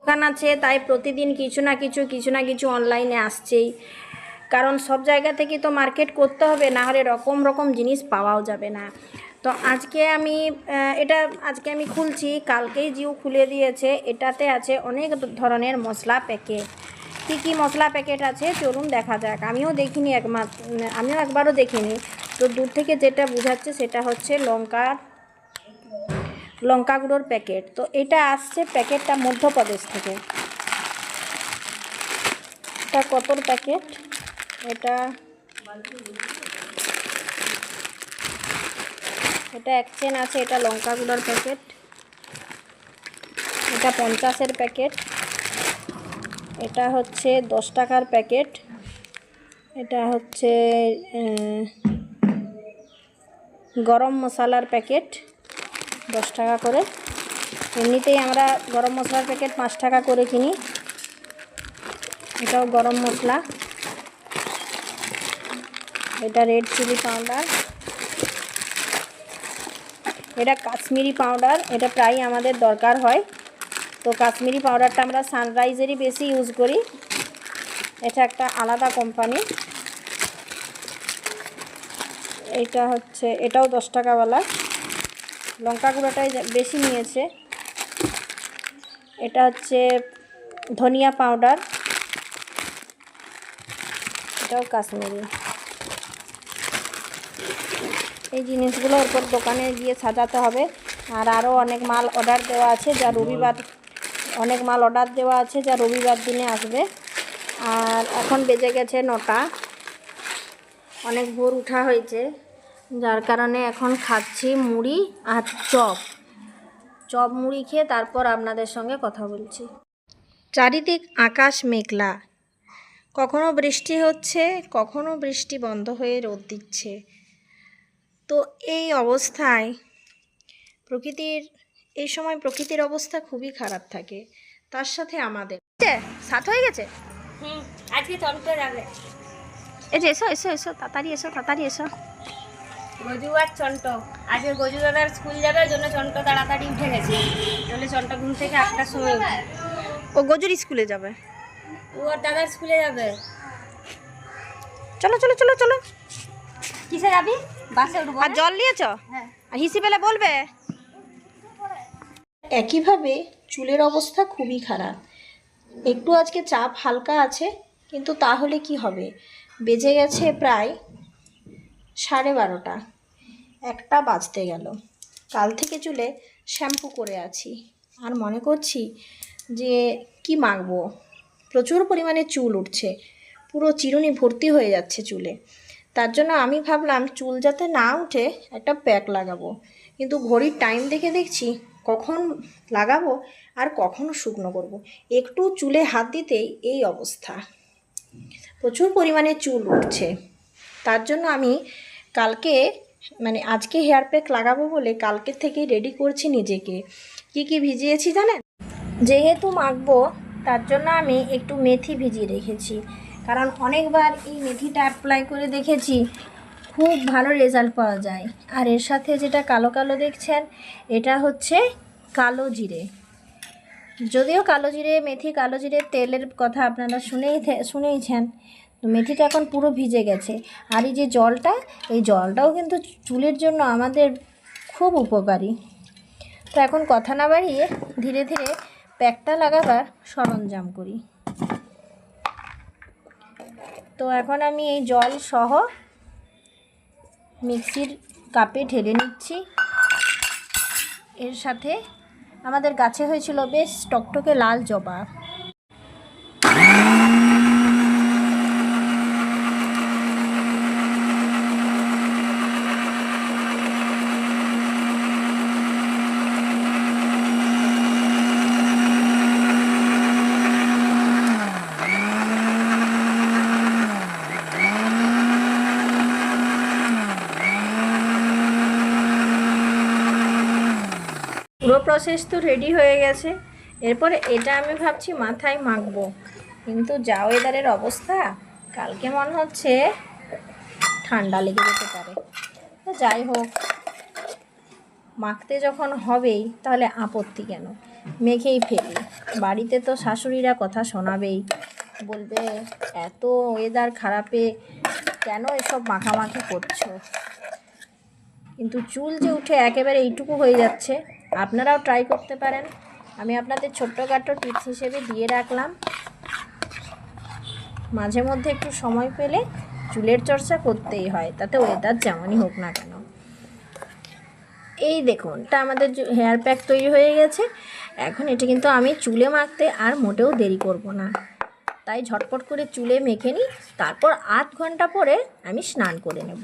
দোকান আছে, তাই প্রতিদিন কিছু না কিছু অনলাইনে আসছেই। কারণ সব জায়গা থেকে তো মার্কেট করতে হবে, না হলে রকম জিনিস পাওয়াও যাবে না। তো আজকে আমি খুলছি, কালকেই জিও খুলে দিয়েছে। এটাতে আছে অনেক ধরনের মশলা প্যাকেট। কী মশলা প্যাকেট আছে চলুন দেখা যাক। আমিও একবারও দেখিনি। তো দূর থেকে যেটা বোঝাচ্ছে সেটা হচ্ছে লঙ্কা গুঁড়োর প্যাকেট। তো এটা আসছে প্যাকেটটা মধ্যপ্রদেশ থেকে। এটা কতর প্যাকেট? এটা 1 চেন আছে। এটা লঙ্কা গুঁড়োর প্যাকেট। এটা 50-এর প্যাকেট। এটা হচ্ছে 10 টাকার প্যাকেট। এটা হচ্ছে গরম মশলার প্যাকেট 10 টাকা করে। এমনিতেই আমরা গরম মশলার প্যাকেট 5 টাকা করে কিনি। এটাও গরম মশলা। এটা রেড চিলি পাউডার। এটা কাশ্মীরি পাউডার। এটা প্রায় আমাদের দরকার হয়। তো কাশ্মীরি পাউডারটা আমরা সানরাইজেরই বেশি ইউজ করি। এটা একটা আলাদা কোম্পানি। এটাও 10 টাকাওয়ালা। লঙ্কা গুঁড়োটাই বেশি নিয়েছে। এটা হচ্ছে ধনিয়া পাউডার। এটাও কাশ্মীরি। এই জিনিসগুলো ওপর দোকানে গিয়ে সাজাতে হবে। আর আরও অনেক মাল অর্ডার দেওয়া আছে যা রবিবার দিনে আসবে। আর এখন বেজে গেছে 9টা। অনেক ভোর উঠা হয়েছে, যার কারণে এখন খাচ্ছি মুড়ি আর চপ মুড়ি খেয়ে তারপর আপনাদের সঙ্গে কথা বলছি। চারিদিক আকাশ মেঘলা, কখনো বৃষ্টি হচ্ছে, কখনো বৃষ্টি বন্ধ হয়ে রোদ দিচ্ছে। তো এই অবস্থায় এই সময় প্রকৃতির অবস্থা খুবই খারাপ থাকে। তার সাথে আমাদের 7 হয়ে গেছে। আজকে চন্দ্র যাবে। এই যে এসো তাড়াতাড়ি এসো। গজু আর চন্ট আজকে গজু দাদার স্কুল যাবে, ওই জন্য চন্ট তাড়াতাড়ি উঠে গেছে। তাহলে চন্ট ঘুম থেকে 8টার সময় উঠে। ও গজুর স্কুলে যাবে? ও আর দাদার স্কুলে যাবে। চলো। কিসে যাবি? বাসে উঠবো। আর জল নিয়েছ? হ্যাঁ। আর হিসি পেলে বলবে। একইভাবে চুলের অবস্থা খুবই খারাপ। একটু আজকে চাপ হালকা আছে, কিন্তু তাহলে কি হবে? বেজে গেছে প্রায় 12:30। 1টা বাজতে গেল। কাল থেকে চুলে শ্যাম্পু করে আছি। আর মনে করছি যে কি মাখবো। প্রচুর পরিমাণে চুল উঠছে, পুরো চিরুনি ভর্তি হয়ে যাচ্ছে চুলে। তার জন্য আমি ভাবলাম চুল যাতে না উঠে একটা প্যাক লাগাবো। কিন্তু ঘড়ির টাইম দেখছি কখন লাগাবো আর কখনো শুকনো করব। একটু চুলে হাত দিতেই এই অবস্থা। প্রচুর পরিমাণে চুল উঠছে। তার জন্য আমি আজকে হেয়ার প্যাক লাগাবো বলে কালকে থেকেই রেডি করছি নিজেকে। কি ভিজিয়েছি জানেন? যেহেতু মাখবো তার জন্য আমি একটু মেথি ভিজিয়ে রেখেছি। কারণ অনেকবার এই মেথিটা অ্যাপ্লাই করে দেখেছি, খুব ভালো রেজাল্ট পাওয়া যায়। আর এর সাথে যেটা কালো দেখছেন, এটা হচ্ছে কালো জিরে। যদিও মেথি কালো জিরের তেলের কথা আপনারা শুনেইছেন। তো মেথিটা এখন পুরো ভিজে গেছে। আর এই যে এই জলটাও কিন্তু চুলের জন্য আমাদের খুব উপকারী। তো এখন কথা না বাড়িয়ে ধীরে ধীরে প্যাকটা লাগাবার সরঞ্জাম করি। তো এখন আমি এই জল সহ মিক্সির কাপে ঢেলে নিচ্ছি। এর সাথে আমাদের গাছে হয়েছিল বেশ টকটকে লাল জবা। পুরো প্রসেস তো রেডি হয়ে গেছে। এরপরে এটা আমি ভাবছি মাথায় মাখবো, কিন্তু যা ওয়েদারের অবস্থা, কালকে মনে হচ্ছে ঠান্ডা লেগে যেতে পারে। তো যাই হোক, মাখতে যখন হবেই তাহলে আপত্তি কেন। মেখেই ফেলি। বাড়িতে তো শাশুড়িরা কথা শোনাবেই, বলবে এত ওয়েদার খারাপে কেন এসব মাখামাখি করছো। কিন্তু চুল যে উঠে একেবারে এইটুকু হয়ে যাচ্ছে, আপনারাও ট্রাই করতে পারেন। আমি আপনাদের ছোট্টখাটো টিপস হিসেবে দিয়ে রাখলাম। মাঝে মধ্যে একটু সময় পেলে চুলের চর্চা করতেই হয়, তাতে ওয়েদার যেমনই হোক না কেন। এই দেখুন, এটা আমাদের হেয়ার প্যাক তৈরি হয়ে গেছে। এখন এটা কিন্তু আমি চুলে মাখতে আর মোটেও দেরি করব না, তাই ঝটপট করে চুলে মেখে নিই। তারপর 8 ঘন্টা পরে আমি স্নান করে নেব।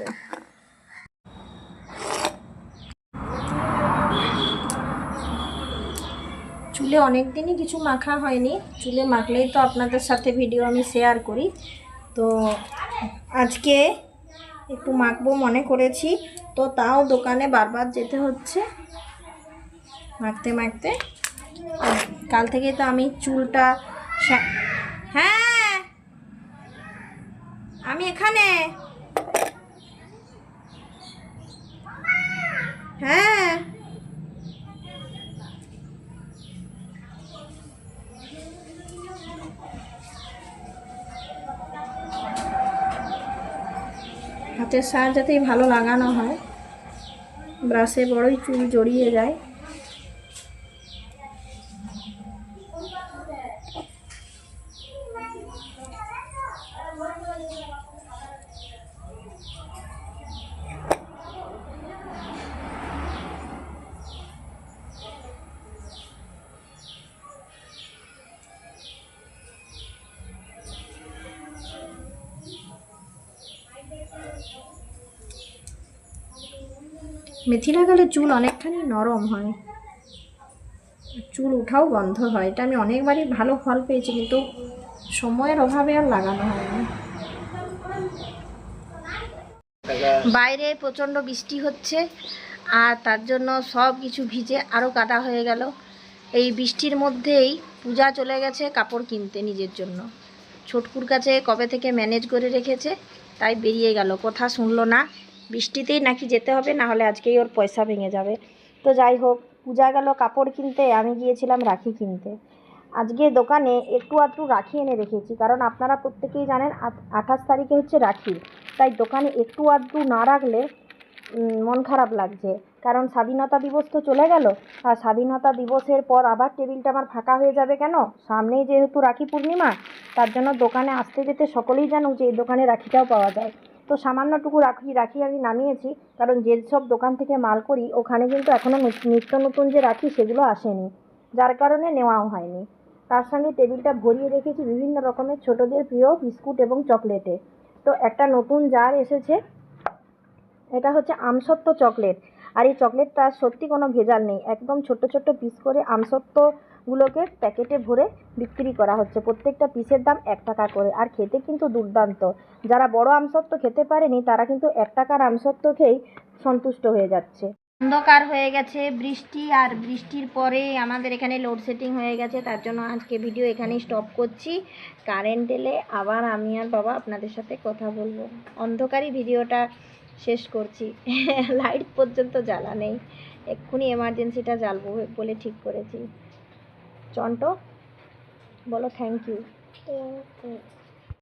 চুলে অনেক দিনই কিছু মাখা হয়নি, চুলে মাখলেই তো আপনাদের সাথে ভিডিও আমি শেয়ার করি। তো আজকে একটু মাখবো মনে করেছি, তো তাও দোকানে বারবার যেতে হচ্ছে মাখতে মাখতে। কাল থেকে তো আমি চুলটা হ্যাঁ আমি এখানে হ্যাঁ হাতের সাহায্যেতেই ভালো লাগানো হয়, ব্রাশে বড়ই চুল জড়িয়ে যায়। মেথি লাগালে চুল অনেকখানি নরম হয়, চুল উঠাও বন্ধ হয়। এটা আমি অনেকবারই ভালো ফল পেয়েছি, কিন্তু সময়ের অভাবে আর লাগানো হয়নি। বাইরে প্রচণ্ড বৃষ্টি হচ্ছে, আর তার জন্য সব কিছু ভিজে আরও কাদা হয়ে গেল। এই বৃষ্টির মধ্যেই পূজা চলে গেছে কাপড় কিনতে নিজের জন্য। ছোটকুর কাছে কবে থেকে ম্যানেজ করে রেখেছে, তাই বেরিয়ে গেল, কথা শুনলো না। বৃষ্টিতেই নাকি যেতে হবে, না হলে আজকেই ওর পয়সা ভেঙে যাবে। তো যাই হোক, পূজা গেল কাপড় কিনতে, আমি গিয়েছিলাম রাখি কিনতে। আজকে দোকানে একটু আধটু রাখি এনে রেখেছি, কারণ আপনারা প্রত্যেকেই জানেন 28 তারিখে হচ্ছে রাখি। তাই দোকানে একটু আধটু না রাখলে মন খারাপ লাগছে, কারণ স্বাধীনতা দিবস তো চলে গেল, আর স্বাধীনতা দিবসের পর আবার টেবিলটা আমার ফাঁকা হয়ে যাবে কেন, সামনেই যেহেতু রাখি পূর্ণিমা। তার জন্য দোকানে আসতে যেতে সকলেই জানুক যে এই দোকানে রাখিটাও পাওয়া যায়। তো সামান্যটুকু রাখি আমি নামিয়েছি, কারণ যেসব দোকান থেকে মাল করি ওখানে কিন্তু এখনও নিত্য নতুন যে রাখি সেগুলো আসেনি, যার কারণে নেওয়াও হয়নি। তার সঙ্গে টেবিলটা ভরিয়ে রেখেছি বিভিন্ন রকমের ছোটদের প্রিয় বিস্কুট এবং চকলেটে। তো একটা নতুন জার এসেছে, এটা হচ্ছে আমসত্ত্ব চকলেট। আর এই চকলেটটা সত্যি কোনো ভেজাল নেই, একদম ছোট্ট ছোট্ট পিস করে আমসত্ত্বগুলোকে প্যাকেটে ভরে বিক্রি করা হচ্ছে। প্রত্যেকটা পিসের দাম 1 টাকা করে, আর খেতে কিন্তু দুর্দান্ত। যারা বড় আমসত্ত্ব খেতে পারেনি তারা কিন্তু 1 টাকার আমসত্ত্ব খেয়েই সন্তুষ্ট হয়ে যাচ্ছে। অন্ধকার হয়ে গেছে, বৃষ্টি, আর বৃষ্টির পরে আমাদের এখানে লোডশেডিং হয়ে গেছে, তার জন্য আজকে ভিডিও এখানেই স্টপ করছি। কারেন্ট এলে আবার আমি আর বাবা আপনাদের সাথে কথা বলবো। অন্ধকারই ভিডিওটা শেষ করছি, লাইট পর্যন্ত জ্বালা নেই, এক্ষুনি এমার্জেন্সিটা জ্বালবো বলে ঠিক করেছি। চন্টো বলো থ্যাংক ইউ।